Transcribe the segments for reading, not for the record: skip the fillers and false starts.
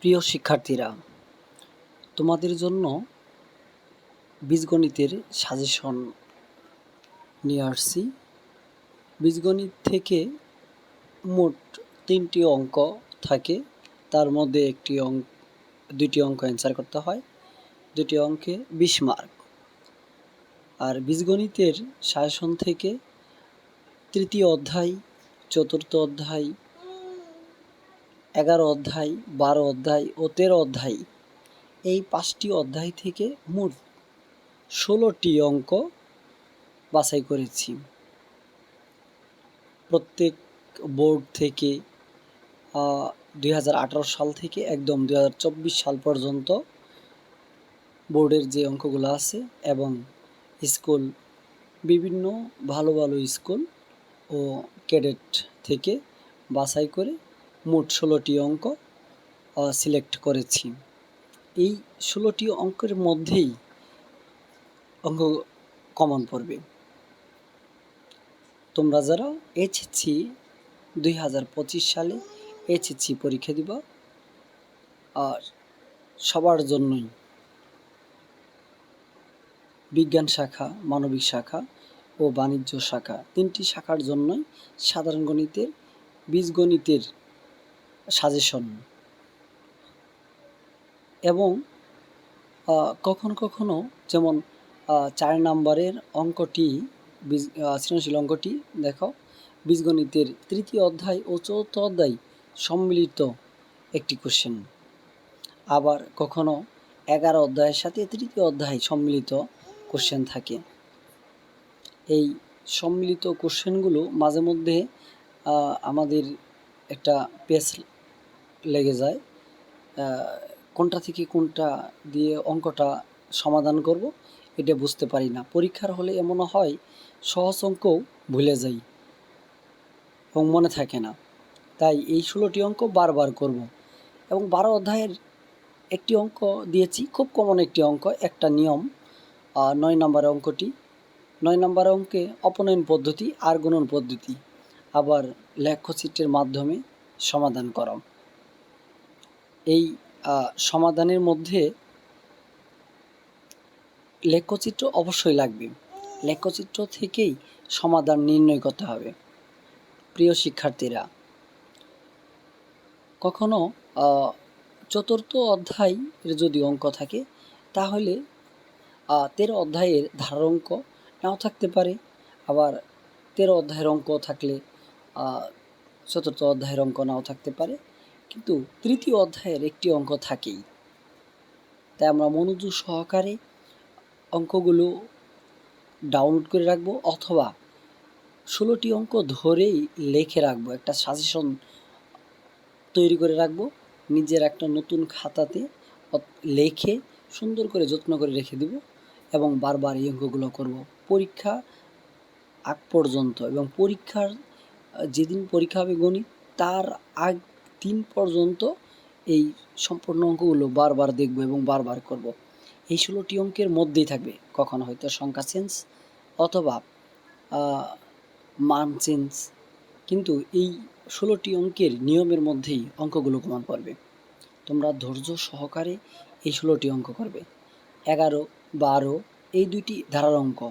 প্রিয় শিক্ষার্থীরা, তোমাদের জন্য বীজগণিতের সাজেশন নিয়ে আসছি। বীজগণিত থেকে মোট 3টি অঙ্ক থাকে, তার মধ্যে দুইটি অঙ্ক অ্যান্সার করতে হয়। 2টি অঙ্কে 20 মার্ক। আর বীজগণিতের সাজেশন থেকে তৃতীয় অধ্যায়, চতুর্থ অধ্যায়, 11 অধ্যায়, 12 অধ্যায় ও 13 অধ্যায়, এই 5টি অধ্যায় থেকে মোট 16টি অঙ্ক বাছাই করেছি। প্রত্যেক বোর্ড থেকে 2018 সাল থেকে একদম 2024 সাল পর্যন্ত বোর্ডের যে অঙ্কগুলো আছে এবং স্কুল, বিভিন্ন ভালো ভালো স্কুল ও ক্যাডেট থেকে বাছাই করে মোট 16টি অঙ্ক সিলেক্ট করেছি। এই 16টি অঙ্কের মধ্যেই অঙ্ক কমন পড়বে। তোমরা যারা এইচএসসি 2025 সালে এইচএসসি পরীক্ষা দিবা, আর সবার জন্যই বিজ্ঞান শাখা, মানবিক শাখা ও বাণিজ্য শাখা, 3টি শাখার জন্যই সাধারণ গণিতের, বীজগণিতের সাজেশন। এবং কখনো কখনো যেমন 4 নম্বরের অঙ্কটি, সৃজনশীল অঙ্কটি দেখো, বীজগণিতের 3য় অধ্যায় ও 4র্থ অধ্যায় সম্মিলিত একটি কোশ্চেন। আবার কখনো 11 অধ্যায়ের সাথে 3য় অধ্যায় সম্মিলিত কোশ্চেন থাকে। এই সম্মিলিত কোশ্চেনগুলো মাঝে মধ্যে আমাদের একটা পেচ লেগে যায়, কোনটা থেকে কোনটা দিয়ে অঙ্কটা সমাধান করব এটা বুঝতে পারি না। পরীক্ষার হলে এমন হয় সহজ অঙ্কও ভুলে যাই এবং মনে থাকে না। তাই এই 16টি অঙ্ক বারবার করব। এবং 12 অধ্যায়ের একটি অঙ্ক দিয়েছি, খুব কমন একটি অঙ্ক, একটা নিয়ম। 9 নম্বরের অঙ্কটি, 9 নম্বর অঙ্কে অপনয়ন পদ্ধতি আর গুণন পদ্ধতি, আবার লেখচিত্রের মাধ্যমে সমাধান করা। এই সমাধানের মধ্যে লেখচিত্র অবশ্যই লাগবে। লেখচিত্র থেকেই সমাধান নির্ণয় করতে হবে। প্রিয় শিক্ষার্থীরা, কখনো 4র্থ অধ্যায়ের যদি অঙ্ক থাকে তাহলে 13 অধ্যায়ের ধারার অঙ্ক নাও থাকতে পারে। আবার 13 অধ্যায়ের অঙ্ক থাকলে 4র্থ অধ্যায়ের অঙ্ক নাও থাকতে পারে, কিন্তু 3য় অধ্যায়ের একটি অঙ্ক থাকেই। তাই আমরা মনোযোগ সহকারে অঙ্কগুলো ডাউনলোড করে রাখবো, অথবা 16টি অঙ্ক ধরেই লিখে রাখবো, একটা সাজেশন তৈরি করে রাখবো নিজের একটা নতুন খাতাতে, লিখে সুন্দর করে যত্ন করে রেখে দিব এবং বারবার এই অঙ্কগুলো করব পরীক্ষা আগ পর্যন্ত। এবং পরীক্ষার যেদিন পরীক্ষা হবে গণিত, তার আগ দিন পর্যন্ত এই সম্পূর্ণ অঙ্কগুলো বারবার দেখব এবং বারবার করব। এই 16টি অঙ্কের মধ্যেই থাকবে, কখনো হয়তো সংখ্যা চেঞ্জ অথবা মান চেঞ্জ, কিন্তু এই 16টি অঙ্কের নিয়মের মধ্যেই অঙ্কগুলো কমন পড়বে। তোমরা ধৈর্য সহকারে এই 16টি অঙ্ক করবে। 11, 12 এই 2টি ধারার অঙ্ক,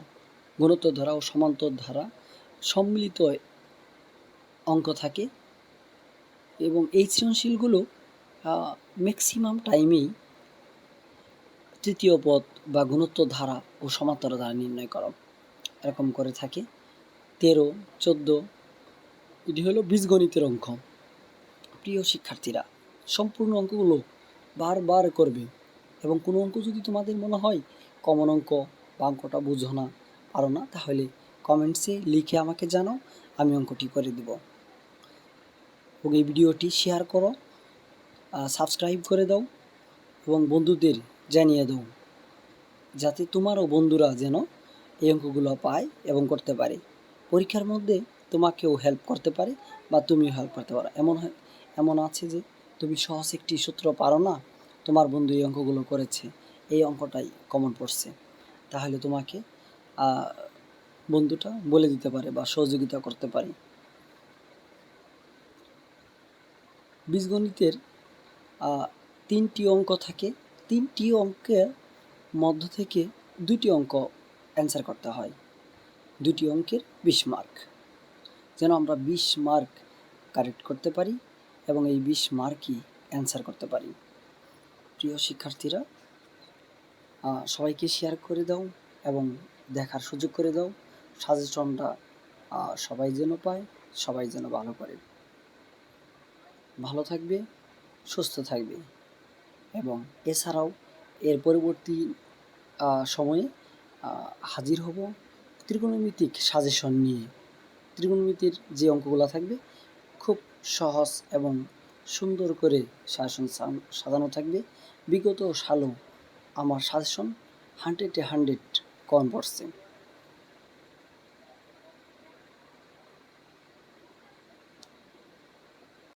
গুণোত্তর ধারা ও সমান্তর ধারা সম্মিলিত অঙ্ক থাকে। এবং এই সৃজনশীলগুলো ম্যাক্সিমাম টাইমেই তৃতীয় পদ বা গুণোত্তর ধারা ও সমান্তর ধারা নির্ণয় করো, এরকম করে থাকে। 13, 14 এটি হলো বীজগণিতের অঙ্ক। প্রিয় শিক্ষার্থীরা, সম্পূর্ণ অঙ্কগুলো বারবার করবে। এবং কোনো অঙ্ক যদি তোমাদের মনে হয় কমন অঙ্ক বা অঙ্কটা বুঝো না, পারো না, তাহলে কমেন্টসে লিখে আমাকে জানাও, আমি অঙ্কটি করে দেব। এবং এই ভিডিওটি শেয়ার করো, সাবস্ক্রাইব করে দাও এবং বন্ধুদের জানিয়ে দাও, যাতে তোমারও বন্ধুরা যেন এই অঙ্কগুলো পায় এবং করতে পারে। পরীক্ষার মধ্যে তোমাকেও হেল্প করতে পারে বা তুমিও হেল্প করতে পারো। এমন আছে যে তুমি সহজ একটি সূত্র পারো না, তোমার বন্ধু এই অঙ্কগুলো করেছে, এই অঙ্কটাই কমন পড়ছে, তাহলে তোমাকে বন্ধুটা বলে দিতে পারে বা সহযোগিতা করতে পারে। বীজগণিতের 3টি অঙ্ক থাকে, 3টি অঙ্কের মধ্য থেকে 2টি অঙ্ক অ্যান্সার করতে হয়। 2টি অঙ্কের 20 মার্ক, যেন আমরা 20 মার্ক কারেক্ট করতে পারি এবং এই 20 মার্কই অ্যান্সার করতে পারি। প্রিয় শিক্ষার্থীরা, সবাইকে শেয়ার করে দাও এবং দেখার সুযোগ করে দাও। সাজেশনটা সবাই যেন পায়, সবাই যেন ভালো করে। ভালো থাকবে, সুস্থ থাকবে এবং এছাড়াও এর পরবর্তী সময়ে হাজির হব ত্রিকোণমিতিক সাজেশন নিয়ে। ত্রিকোণমিতির যে অঙ্কগুলো থাকবে খুব সহজ এবং সুন্দর করে সাজেশন সাজানো থাকবে। বিগত সালও আমার সাজেশন 100-এ 100 কমন পড়ছে।